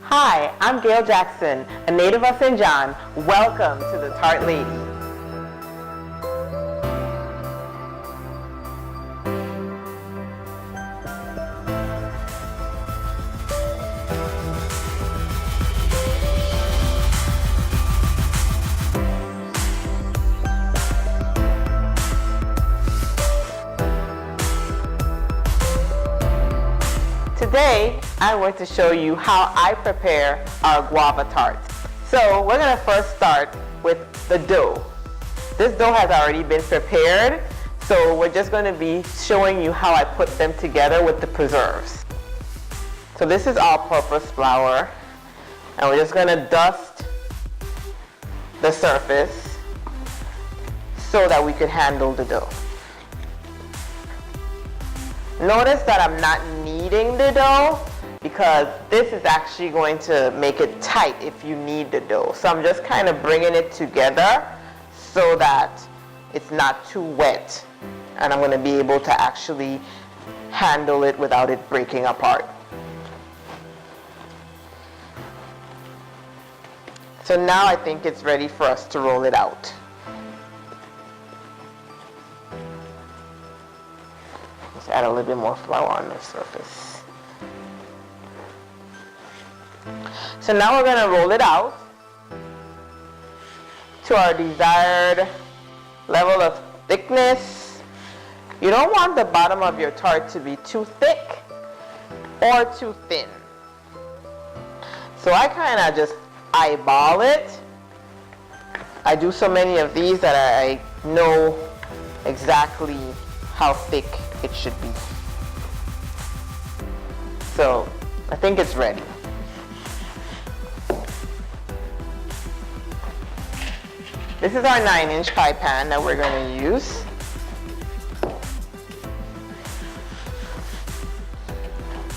Hi, I'm Gail Jackson, a native of St. John. Welcome to the Tart Lady. Today, I want to show you how I prepare our guava tarts. So we're going to first start with the dough. This dough has already been prepared, so we're just going to be showing you how I put them together with the preserves. So this is all-purpose flour, and we're just going to dust the surface so that we could handle the dough. Notice that I'm not kneading the dough because this is actually going to make it tight if you knead the dough. So I'm just kind of bringing it together so that it's not too wet, and I'm going to be able to actually handle it without it breaking apart. So now I think it's ready for us to roll it out. Add a little bit more flour on the surface. So now we're going to roll it out to our desired level of thickness. You don't want the bottom of your tart to be too thick or too thin. So I kind of just eyeball it. I do so many of these that I know exactly how thick it should be. So I think it's ready. This is our 9-inch pie pan that we're going to use.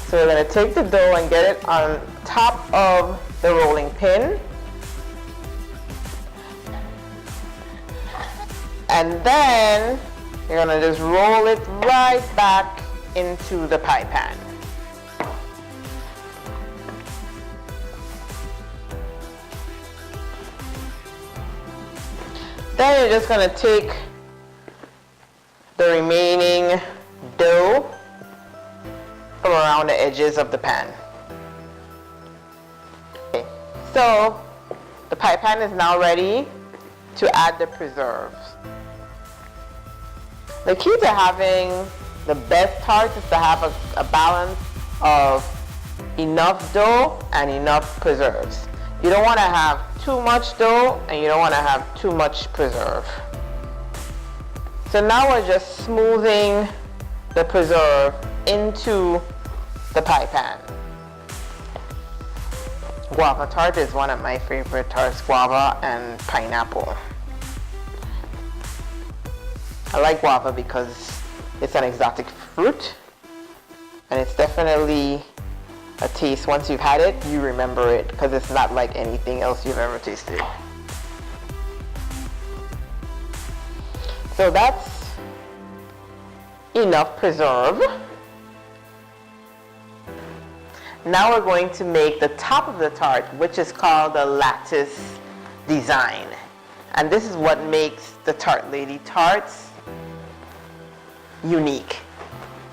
So we're going to take the dough and get it on top of the rolling pin. And then you're going to just roll it right back into the pie pan. Then you're just going to take the remaining dough from around the edges of the pan. Okay. So the pie pan is now ready to add the preserves. The key to having the best tarts is to have a balance of enough dough and enough preserves. You don't want to have too much dough and you don't want to have too much preserve. So now we're just smoothing the preserve into the pie pan. Guava tart is one of my favorite tarts, guava and pineapple. I like guava because it's an exotic fruit, and it's definitely a taste. Once you've had it, you remember it because it's not like anything else you've ever tasted. So that's enough preserve. Now we're going to make the top of the tart, which is called the lattice design. And this is what makes the Tart Lady tarts unique,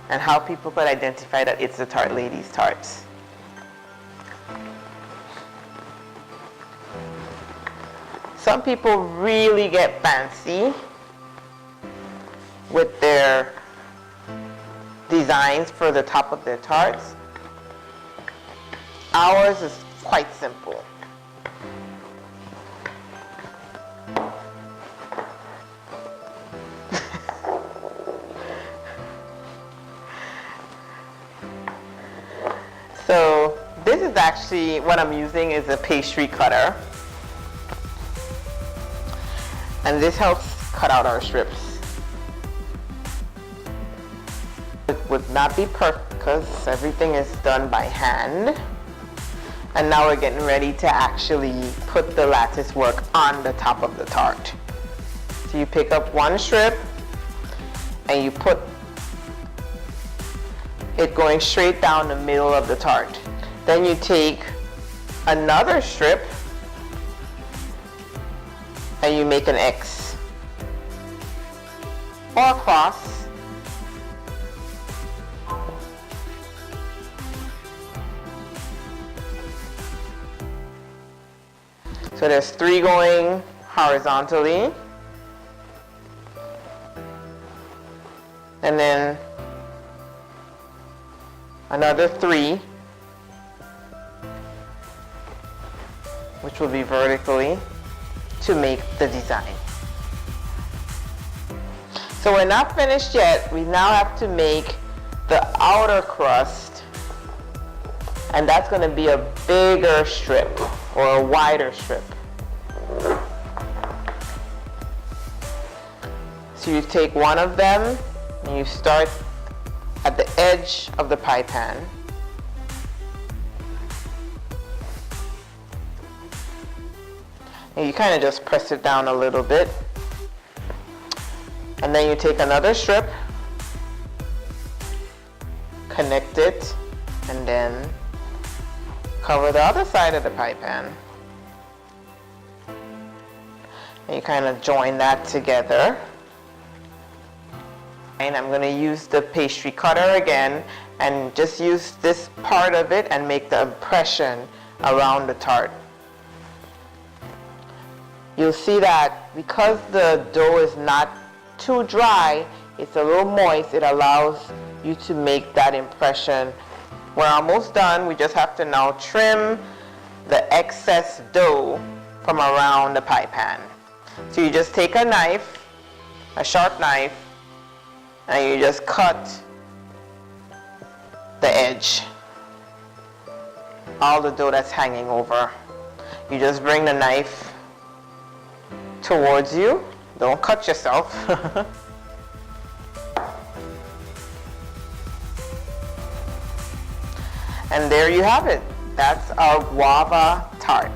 and how people could identify that it's the Tart Lady's tarts. Some people really get fancy with their designs for the top of their tarts. Ours is quite simple. So this is actually what I'm using is a pastry cutter, and this helps cut out our strips. It would not be perfect because everything is done by hand. And now we're getting ready to actually put the lattice work on the top of the tart. So you pick up one strip and you put it going straight down the middle of the tart. Then you take another strip and you make an X or a cross. So there's 3 going horizontally, and then another 3 which will be vertically to make the design. So we're not finished yet. We now have to make the outer crust, and that's going to be a bigger strip or a wider strip. So you take one of them and you start at the edge of the pie pan. And you kind of just press it down a little bit. And then you take another strip, connect it, and then cover the other side of the pie pan. And you kind of join that together. And I'm going to use the pastry cutter again and just use this part of it and make the impression around the tart. You'll see that because the dough is not too dry, it's a little moist, it allows you to make that impression. We're almost done. We just have to now trim the excess dough from around the pie pan. So you just take a knife, a sharp knife, and you just cut the edge, all the dough that's hanging over. You just bring the knife towards you. Don't cut yourself. And there you have it. That's our guava tart.